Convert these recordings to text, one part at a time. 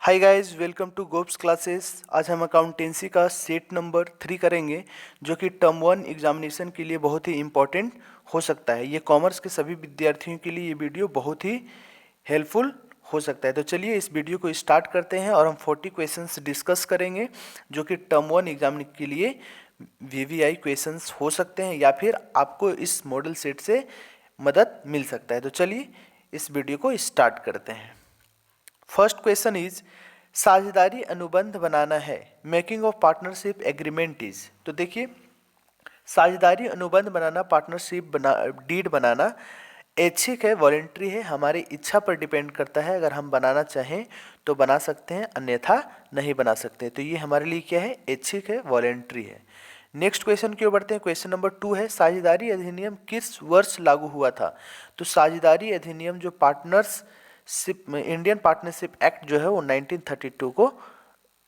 Hi guys, welcome to Gops classes. आज हम accountancy का सेट नंबर 3 करेंगे जो कि टर्म 1 एग्जामिनेशन के लिए बहुत ही इम्पोर्टेंट हो सकता है। ये कॉमर्स के सभी विद्यार्थियों के लिए ये वीडियो बहुत ही हेल्पफुल हो सकता है। तो चलिए इस वीडियो को स्टार्ट करते हैं और हम 40 क्वेश्चंस डिस्कस करेंगे जो कि टर्म 1 एग्जाम के लिए वीवीआई क्वेश्चंस हो सकते हैं या फिर आपको इस मॉडल सेट से मदद मिल सकता है। तो चलिए इस वीडियो को स्टार्ट करते हैं। फर्स्ट क्वेश्चन इज साझेदारी अनुबंध बनाना है, making of partnership agreement is. तो देखिए साझेदारी अनुबंध बनाना, पार्टनरशिप डीड बनाना ऐच्छिक है, वॉलेंट्री है, हमारी इच्छा पर डिपेंड करता है। अगर हम बनाना चाहें तो बना सकते हैं, अन्यथा नहीं बना सकते। तो ये हमारे लिए क्या है, ऐच्छिक है, वॉलेंट्री है। नेक्स्ट क्वेश्चन की ओर बढ़ते हैं। क्वेश्चन नंबर 2 है साझेदारी अधिनियम किस वर्ष लागू हुआ था। तो साझेदारी अधिनियम जो इंडियन पार्टनरशिप एक्ट जो है वो 1932 को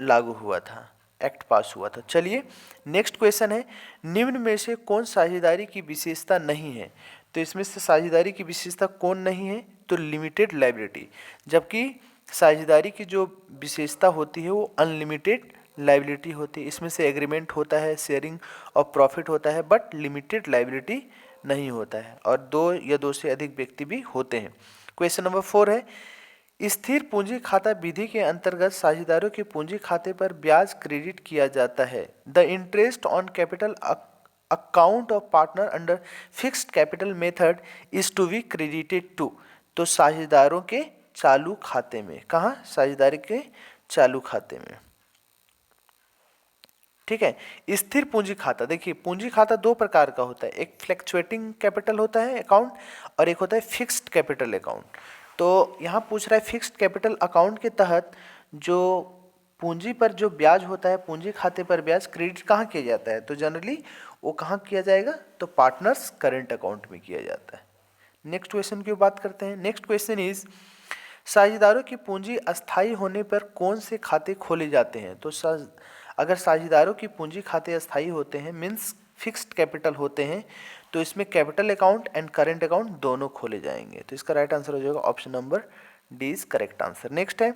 लागू हुआ था, एक्ट पास हुआ था। चलिए नेक्स्ट क्वेश्चन है निम्न में से कौन साझेदारी की विशेषता नहीं है। तो इसमें से साझेदारी की विशेषता कौन नहीं है, तो लिमिटेड लायबिलिटी। जबकि साझेदारी की जो विशेषता होती है वो अनलिमिटेड लायबिलिटी होती है। इसमें से एग्रीमेंट होता है, शेयरिंग ऑफ प्रॉफिट होता है, बट लिमिटेड लायबिलिटी नहीं होता है, और दो या दो से अधिक व्यक्ति भी होते हैं। क्वेश्चन नंबर 4 है स्थिर पूंजी खाता विधि के अंतर्गत साझेदारों के पूंजी खाते पर ब्याज क्रेडिट किया जाता है। The interest on capital account of partner under fixed capital method is to be credited to. तो साझेदारों के चालू खाते में, कहाँ, साझेदारी के चालू खाते में। ठीक है। स्थिर पूंजी खाता, देखिए पूंजी खाता दो प्रकार का होता है, एक फ्लैक्चुएटिंग कैपिटल होता है अकाउंट और एक होता है फिक्स्ड कैपिटल अकाउंट। तो यहाँ पूछ रहा है फिक्स्ड कैपिटल अकाउंट के तहत जो पूंजी पर जो ब्याज होता है, पूंजी खाते पर ब्याज क्रेडिट कहाँ किया जाता है। तो जनरली वो कहाँ किया जाएगा, तो पार्टनर्स करंट अकाउंट में किया जाता है। नेक्स्ट क्वेश्चन की बात करते हैं। नेक्स्ट क्वेश्चन इज साझेदारों की पूंजी अस्थायी होने पर कौन से खाते खोले जाते हैं। तो अगर साझेदारों की पूंजी खाते अस्थायी होते हैं, मीन्स फिक्स्ड कैपिटल होते हैं, तो इसमें capital account and current account दोनों खोले जाएंगे। तो इसका राइट आंसर हो जाएगा option number D is correct answer. Next है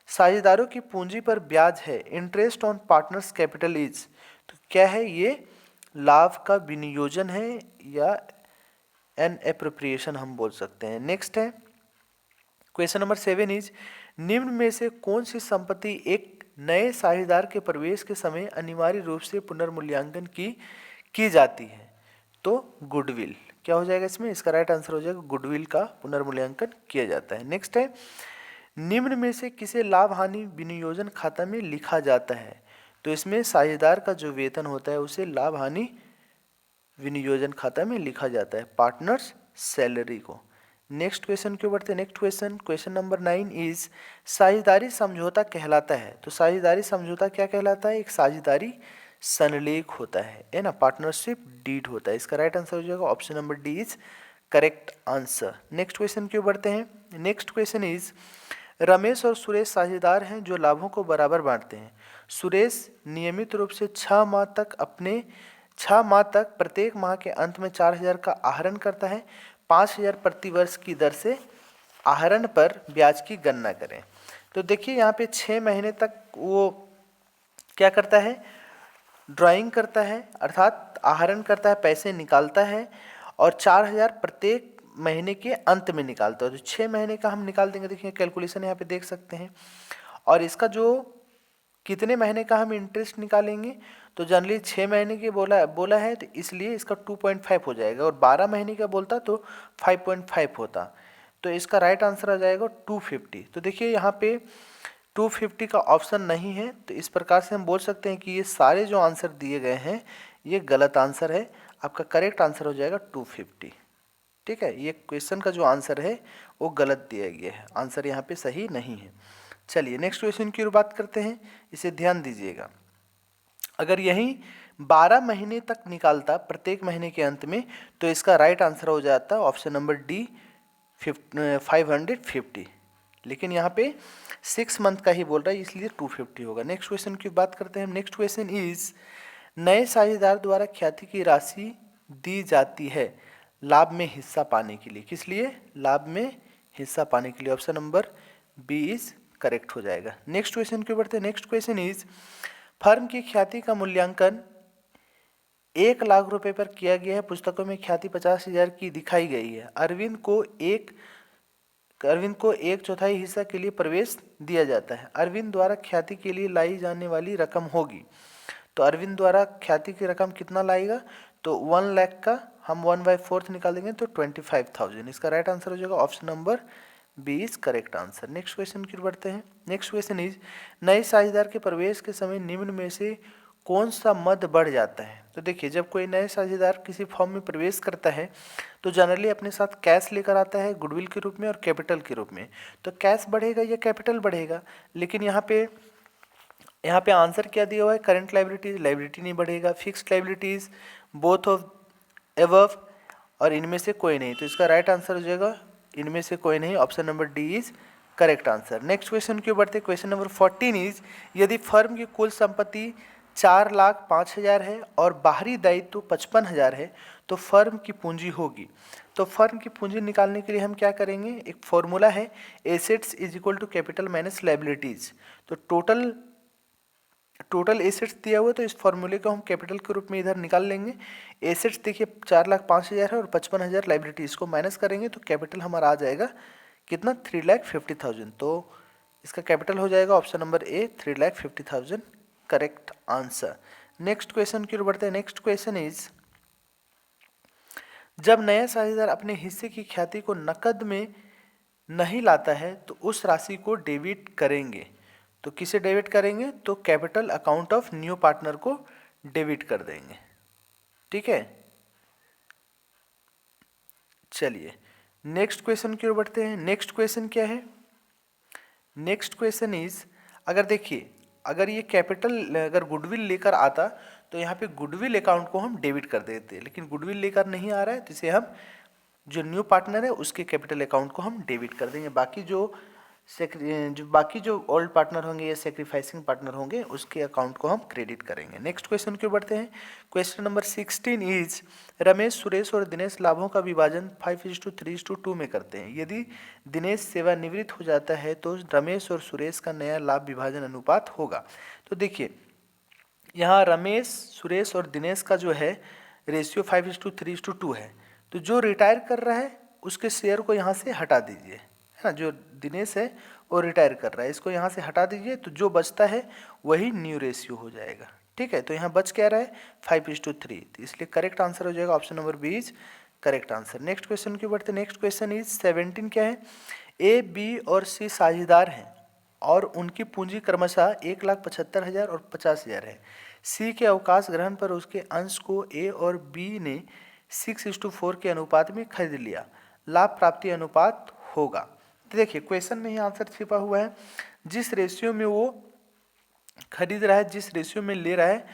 साझेदारों की पूंजी पर ब्याज है, interest on partners capital is. तो क्या है, ये लाभ का विनियोजन है या एन एप्रोप्रिएशन हम बोल सकते हैं। नेक्स्ट है क्वेश्चन नंबर 7 इज निम्न में से कौन सी संपत्ति एक नए साझेदार के प्रवेश के समय अनिवार्य रूप से पुनर्मूल्यांकन की जाती है। तो गुडविल, क्या हो जाएगा इसमें, इसका राइट आंसर हो जाएगा गुडविल का पुनर्मूल्यांकन किया जाता है। नेक्स्ट है निम्न में से किसे लाभ हानि विनियोजन खाता में लिखा जाता है। तो इसमें साझेदार का जो वेतन होता है उसे लाभ हानि विनियोजन खाता में लिखा जाता है, पार्टनर्स सैलरी को। नेक्स्ट क्वेश्चन क्यों बढ़ते हैं। Next question, question number 9 is साझेदारी समझौता कहलाता है। तो साझेदारी समझौता क्या कहलाता है, एक साझेदारी सनलेख होता है ना, पार्टनरशिप डीड होता है। इसका राइट आंसर हो जाएगा option number D is correct answer. Next question क्यों बढ़ते हैं। नेक्स्ट क्वेश्चन इज रमेश और सुरेश साझेदार हैं जो लाभों को बराबर बांटते हैं। सुरेश नियमित रूप से 6 माह तक प्रत्येक माह के अंत में 4,000 का आहरण करता है। 5,000 प्रति वर्ष की दर से आहरण पर ब्याज की गणना करें। तो देखिए यहाँ पे 6 महीने तक वो क्या करता है, ड्राइंग करता है, अर्थात आहरण करता है, पैसे निकालता है, और 4,000 प्रत्येक महीने के अंत में निकालता है। तो 6 महीने का हम निकाल देंगे, देखिए कैलकुलेशन यहाँ पे देख सकते हैं। और इसका जो कितने महीने का हम इंटरेस्ट निकालेंगे, तो जनरली 6 महीने के बोला है, तो इसलिए इसका 2.5 हो जाएगा, और 12 महीने का बोलता तो 5.5 होता। तो इसका राइट आंसर आ जाएगा 250। तो देखिए यहाँ पे 250 का ऑप्शन नहीं है, तो इस प्रकार से हम बोल सकते हैं कि ये सारे जो आंसर दिए गए हैं ये गलत आंसर है। आपका करेक्ट आंसर हो जाएगा 250। ठीक है, ये क्वेश्चन का जो आंसर है वो गलत दिया गया है, आंसर यहाँ पे सही नहीं है। चलिए नेक्स्ट क्वेश्चन की बात करते हैं, इसे ध्यान दीजिएगा। अगर यही 12 महीने तक निकालता प्रत्येक महीने के अंत में, तो इसका राइट आंसर हो जाता ऑप्शन नंबर डी 550। लेकिन यहाँ पे 6 मंथ का ही बोल रहा है, इसलिए 250 होगा। नेक्स्ट क्वेश्चन की बात करते हैं। नेक्स्ट क्वेश्चन इज नए साझेदार द्वारा ख्याति की राशि दी जाती है लाभ में हिस्सा पाने के लिए। किस लिए, लाभ में हिस्सा पाने के लिए। Option number B is correct हो जाएगा। नेक्स्ट क्वेश्चन क्यों बढ़ते हैं। नेक्स्ट क्वेश्चन इज फर्म की ख्याति का मूल्यांकन 1 लाख रुपए पर किया गया है। पुस्तकों में ख्याति 50,000 की दिखाई गई है। अरविंद को 1/4 हिस्सा के लिए प्रवेश दिया जाता है। अरविंद द्वारा ख्याति के लिए लाई जाने वाली रकम होगी। तो अरविंद द्वारा ख्याति की रकम कितना लाएगा, तो 1 लाख का हम 1/4 निकाल देंगे तो 25,000। इसका राइट आंसर हो जाएगा option number B is correct answer. Next question की ओर बढ़ते हैं। नेक्स्ट क्वेश्चन इज नए साझेदार के प्रवेश के समय निम्न में से कौन सा मद बढ़ जाता है। तो देखिए, जब कोई नए साझेदार किसी फॉर्म में प्रवेश करता है तो जनरली अपने साथ कैश लेकर आता है, गुडविल के रूप में और कैपिटल के रूप में। तो कैश बढ़ेगा या कैपिटल बढ़ेगा, लेकिन यहाँ पे आंसर क्या दिया हुआ है, करंट लाइबिलिटीज, लाइबिलिटी नहीं बढ़ेगा, fixed liabilities, both of above, और इनमें से कोई नहीं। तो इसका राइट आंसर हो जाएगा इनमें से कोई नहीं, option number D is correct answer. Next question क्यों बढ़ते, क्वेश्चन नंबर 14 इज यदि फर्म की कुल संपत्ति 4,05,000 है और बाहरी दायित्व 55,000 है तो फर्म की पूंजी होगी। तो फर्म की पूंजी निकालने के लिए हम क्या करेंगे, एक फॉर्मूला है, assets is equal to capital minus liabilities. तो टोटल एसेट्स दिया हुआ है तो इस फॉर्मूले को हम कैपिटल के रूप में इधर निकाल लेंगे। एसेट्स देखिए 4,05,000 है और 55,000 लाइबिलिटी, इसको माइनस करेंगे तो कैपिटल हमारा आ जाएगा कितना, 3,50,000। तो इसका कैपिटल हो जाएगा option number A 3,50,000 correct answer. Next question की ओर बढ़ते हैं। नेक्स्ट क्वेश्चन इज जब नया साझेदार अपने हिस्से की ख्याति को नकद में नहीं लाता है तो उस राशि को डेबिट करेंगे। तो किसे डेबिट करेंगे, तो capital account of new partner को डेबिट कर देंगे। ठीक है, चलिए नेक्स्ट क्वेश्चन की ओर बढ़ते हैं। नेक्स्ट क्वेश्चन क्या है, नेक्स्ट क्वेश्चन इज अगर देखिए, अगर ये कैपिटल अगर गुडविल लेकर आता तो यहाँ पे गुडविल अकाउंट को हम डेबिट कर देते, लेकिन गुडविल लेकर नहीं आ रहा है तो इसे हम जो न्यू पार्टनर है उसके कैपिटल अकाउंट को हम डेबिट कर देंगे। बाकी जो ओल्ड पार्टनर होंगे या सेक्रीफाइसिंग पार्टनर होंगे उसके अकाउंट को हम क्रेडिट करेंगे। नेक्स्ट क्वेश्चन क्यों बढ़ते हैं। Question number 16 is Ramesh, Suresh और दिनेश लाभों का विभाजन 5:3:2 में करते हैं। यदि दिनेश सेवानिवृत्त हो जाता है तो रमेश और सुरेश का नया लाभ विभाजन अनुपात होगा। तो देखिए, यहाँ रमेश, सुरेश और दिनेश का जो है रेशियो 5:3:2 है। तो जो रिटायर कर रहा है उसके शेयर को यहाँ से हटा दीजिए, है ना। जो दिनेश है वो रिटायर कर रहा है, इसको यहाँ से हटा दीजिए, तो जो बचता है वही न्यू रेशियो हो जाएगा। ठीक है, तो यहाँ बच क्या रहा है 5:3, तो इसलिए करेक्ट आंसर हो जाएगा option number B is correct answer. Next question की बढ़ते, नेक्स्ट क्वेश्चन इज 17 क्या है, ए, बी और सी साझेदार हैं और उनकी पूंजी क्रमशः 1,75,000 और 50,000 है। सी के अवकाश ग्रहण पर उसके अंश को ए और बी ने 6:4 के अनुपात में खरीद लिया, लाभ प्राप्ति अनुपात होगा। तो देखिए, क्वेश्चन में ही आंसर छिपा हुआ है। जिस रेशियो में वो खरीद रहा है, जिस रेशियो में ले रहा है,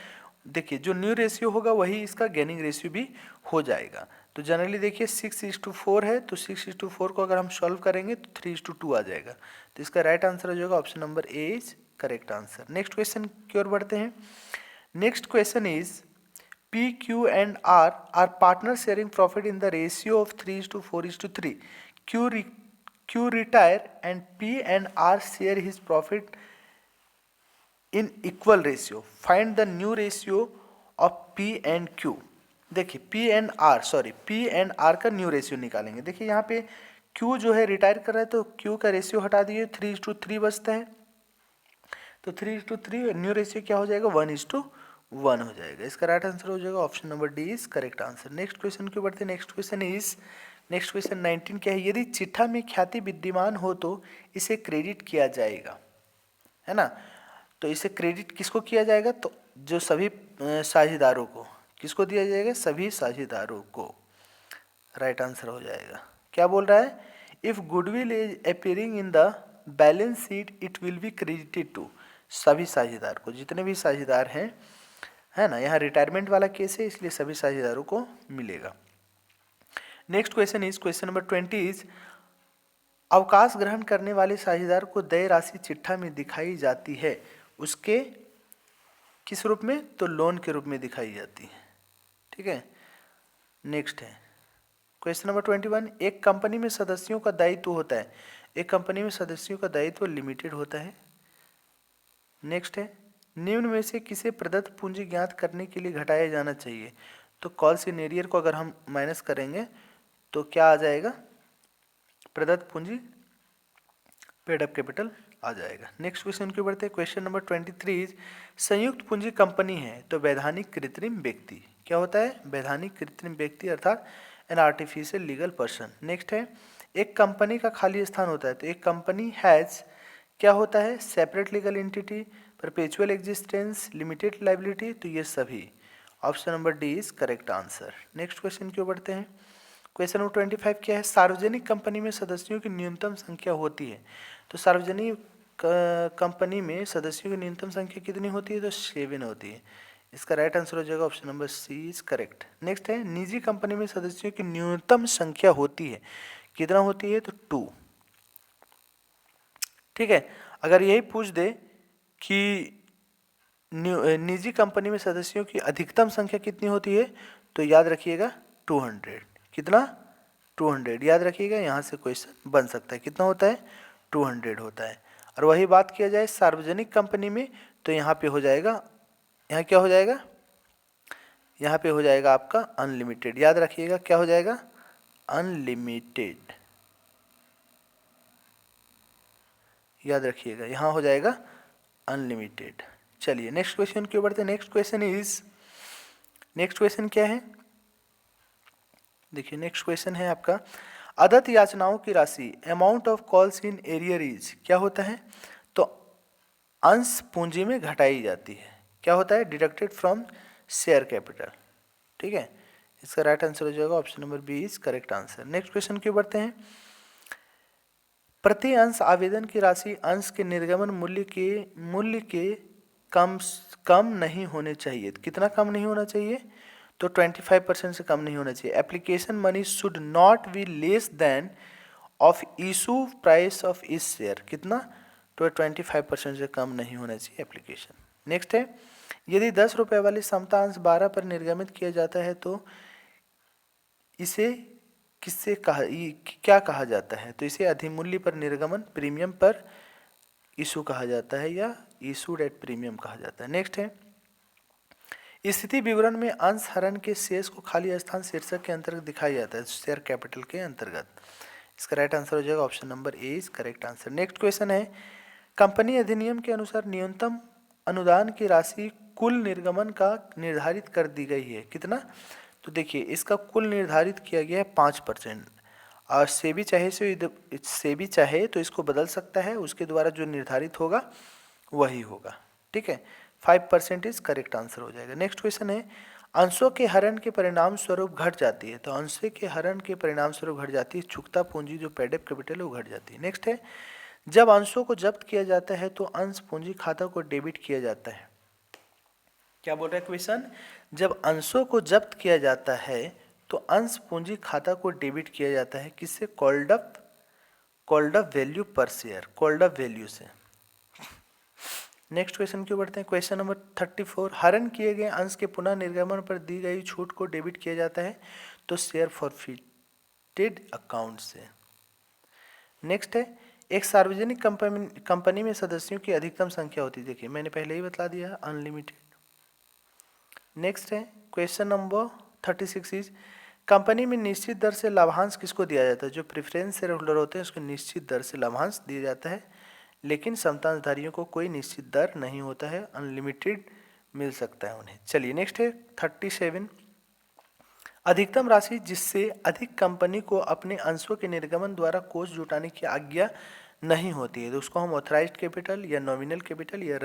देखिए जो न्यू रेशियो होगा वही इसका गेनिंग रेशियो भी हो जाएगा। तो जनरली देखिए 6:4 है, तो 6:4 को अगर हम सॉल्व करेंगे तो 3:2 आ जाएगा। तो इसका राइट आंसर हो जाएगा option number A is correct answer. Next question की ओर बढ़ते हैं। Next question is P, Q and R are partners sharing profit in the ratio of 3:4:3. Q retire and P and R share his profit in equal ratio. Find the new ratio of P and Q. देखिए P and R का new ratio निकालेंगे। देखिए यहाँ पे Q जो है retire कर रहा है तो Q का रेशियो हटा दिए, 3:3 बचता है, तो 3:3 न्यू रेशियो क्या हो जाएगा 1:1 हो जाएगा। इसका राइट आंसर हो जाएगा option number D is correct answer. Next question क्यों बढ़ते हैं। नेक्स्ट क्वेश्चन 19 क्या है, यदि चिट्ठा में ख्याति विद्यमान हो तो इसे क्रेडिट किया जाएगा, है ना। तो इसे क्रेडिट किसको किया जाएगा, तो जो सभी साझेदारों को, किसको दिया जाएगा, सभी साझेदारों को। राइट आंसर हो जाएगा, क्या बोल रहा है, if goodwill is appearing in the balance sheet it will be credited to, सभी साझेदार को, जितने भी साझेदार हैं, है ना। यहाँ रिटायरमेंट वाला केस है इसलिए सभी साझेदारों को मिलेगा। Next question is question number 20 is अवकाश ग्रहण करने वाले साझेदार को देय राशि चिट्ठा में दिखाई जाती है, उसके किस रूप में, तो लोन के रूप में दिखाई जाती है। ठीक है, नेक्स्ट है क्वेश्चन नंबर 21, एक कंपनी में सदस्यों का दायित्व होता है एक कंपनी में सदस्यों का दायित्व लिमिटेड होता है। नेक्स्ट है, निम्न में से किसे प्रदत्त पूंजी ज्ञात करने के लिए घटाया जाना चाहिए? तो कॉल सीनियर को अगर हम माइनस करेंगे तो क्या आ जाएगा? प्रदत्त पूंजी पेड अप कैपिटल आ जाएगा। नेक्स्ट क्वेश्चन की बढ़ते हैं। क्वेश्चन नंबर 23 संयुक्त पूंजी कंपनी है तो वैधानिक कृत्रिम व्यक्ति क्या होता है? वैधानिक कृत्रिम व्यक्ति अर्थात an artificial legal person. Next है, एक कंपनी का खाली स्थान होता है तो एक कंपनी हैज क्या होता है? Separate legal entity, perpetual existence, limited liability. तो ये सभी option number D is correct answer. Next question की ओर बढ़ते हैं। क्वेश्चन नंबर 25 क्या है? सार्वजनिक कंपनी में सदस्यों की न्यूनतम संख्या होती है तो सार्वजनिक कंपनी में सदस्यों की न्यूनतम संख्या कितनी होती है? तो 7 होती है। इसका राइट आंसर हो जाएगा option number C is correct. Next है, निजी कंपनी में सदस्यों की न्यूनतम संख्या होती है, कितना होती है? तो 2। ठीक है, अगर यही पूछ दे कि निजी कंपनी में सदस्यों की अधिकतम संख्या कितनी होती है तो याद रखिएगा 200। कितना? 200 याद रखिएगा, यहाँ से क्वेश्चन बन सकता है। कितना होता है? 200 होता है। और वही बात किया जाए सार्वजनिक कंपनी में तो यहाँ पे हो जाएगा, यहाँ क्या हो जाएगा? यहाँ पे हो जाएगा आपका अनलिमिटेड। याद रखिएगा क्या हो जाएगा? अनलिमिटेड। याद रखिएगा यहाँ हो जाएगा अनलिमिटेड। चलिए नेक्स्ट क्वेश्चन की ओर बढ़ते हैं। नेक्स्ट क्वेश्चन क्या है? देखिए नेक्स्ट क्वेश्चन है आपका, अदत्त याचनाओं की राशि अमाउंट ऑफ कॉल्स इन एरियरीज क्या होता है? तो अंश पूंजी में घटाई जाती है। क्या होता है? Deducted from share capital. ठीक है, इसका राइट आंसर हो जाएगा option number B is correct answer. Next question की बढ़ते हैं। प्रति अंश आवेदन की राशि अंश के निर्गमन मूल्य के कम नहीं होने चाहिए। कितना कम नहीं होना चाहिए? तो 25% से कम नहीं होना चाहिए। Application money should not be less than of issue price of इस शेयर। कितना? तो 25% से कम नहीं होना चाहिए एप्लीकेशन। नेक्स्ट है, यदि 10 रुपये वाली समता अंश 12 पर निर्गमित किया जाता है तो इसे किससे क्या कहा जाता है? तो इसे अधिमूल्य पर निर्गमन प्रीमियम पर इशू कहा जाता है या इशूड एट प्रीमियम कहा जाता है। नेक्स्ट है, स्थिति विवरण में अंश हरण के शेष को खाली स्थान शीर्षक के अंतर्गत दिखाया जाता है, शेयर कैपिटल के अंतर्गत। इसका राइट आंसर हो जाएगा option number A is correct answer. Next question है, कंपनी अधिनियम के अनुसार न्यूनतम अनुदान की राशि कुल निर्गमन का निर्धारित कर दी गई है। कितना? तो देखिए इसका कुल निर्धारित किया गया है 5%। और सेबी चाहे तो इसको बदल सकता है, उसके द्वारा जो निर्धारित होगा वही होगा। ठीक है, 5% इज करेक्ट आंसर हो जाएगा। नेक्स्ट क्वेश्चन है, अंशों के हरण के परिणाम स्वरूप घट जाती है। तो अंशों के हरण के परिणाम स्वरूप घट जाती है चुकता पूंजी जो पेड अप कैपिटल है वो घट जाती है। नेक्स्ट है, जब अंशों को जब्त किया जाता है तो अंश पूंजी खाता को डेबिट किया जाता है। क्या बोल रहा है क्वेश्चन? जब अंशों को जब्त किया जाता है तो अंश पूंजी खाता को डेबिट किया जाता है। किससे? कॉल्ड अप वैल्यू पर शेयर, कॉल्ड अप वैल्यू से। नेक्स्ट क्वेश्चन की ओर बढ़ते हैं। क्वेश्चन नंबर 34, हरण किए गए अंश के पुनः निर्गमन पर दी गई छूट को डेबिट किया जाता है तो शेयर फॉरफिटेड अकाउंट से। नेक्स्ट है, एक सार्वजनिक कंपनी में सदस्यों की अधिकतम संख्या होती है। देखिए मैंने पहले ही बता दिया, अनलिमिटेड। नेक्स्ट है क्वेश्चन नंबर 36 इज, कंपनी में निश्चित दर से लाभांश किसको दिया जाता है? जो प्रेफरेंस शेयर होल्डर होते हैं उसको निश्चित दर से लाभांश दिया जाता है, लेकिन समतांशधारियों को कोई निश्चित दर नहीं होता है, अनलिमिटेड मिल सकता है उन्हें। चलिए नेक्स्ट है 37, अधिकतम राशि जिससे अधिक कंपनी को अपने अंशों के निर्गमन द्वारा कोष जुटाने की आज्ञा नहीं होती है तो उसको हम ऑथराइज्ड कैपिटल या नॉमिनल कैपिटल या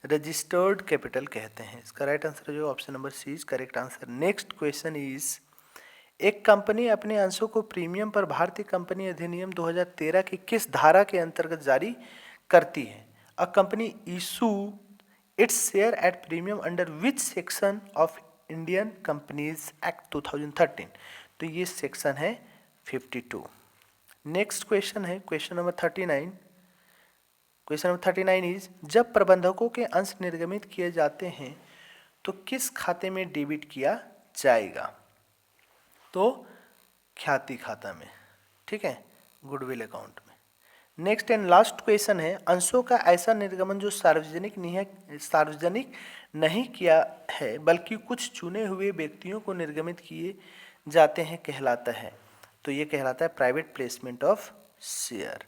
रजिस्टर्ड कैपिटल कहते हैं। इसका राइट आंसर जो option number C is correct answer. Next question is, एक कंपनी अपने अंशों को प्रीमियम पर भारतीय कंपनी अधिनियम 2013 की किस धारा के अंतर्गत जारी करती है? A company issue its share at premium under which section of Indian companies act 2013? तो ये सेक्शन है 52। नेक्स्ट क्वेश्चन है question number 39। Question number 39 is, जब प्रबंधकों के अंश निर्गमित किए जाते हैं तो किस खाते में डेबिट किया जाएगा? तो ख्याति खाता में। ठीक है, गुडविल अकाउंट में। नेक्स्ट एंड लास्ट क्वेश्चन है, अंशों का ऐसा निर्गमन जो सार्वजनिक नहीं किया है बल्कि कुछ चुने हुए व्यक्तियों को निर्गमित किए जाते हैं कहलाता है। तो ये कहलाता है प्राइवेट प्लेसमेंट ऑफ शेयर,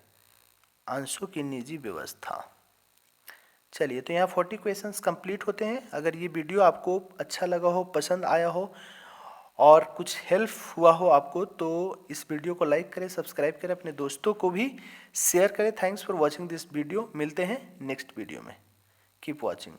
अंशों की निजी व्यवस्था। चलिए, तो यहाँ 40 क्वेश्चंस कंप्लीट होते हैं। अगर ये वीडियो आपको अच्छा लगा हो, पसंद आया हो और कुछ हेल्प हुआ हो आपको, तो इस वीडियो को लाइक करें, सब्सक्राइब करें, अपने दोस्तों को भी शेयर करें। Thanks for watching this video. मिलते हैं नेक्स्ट वीडियो में। Keep watching.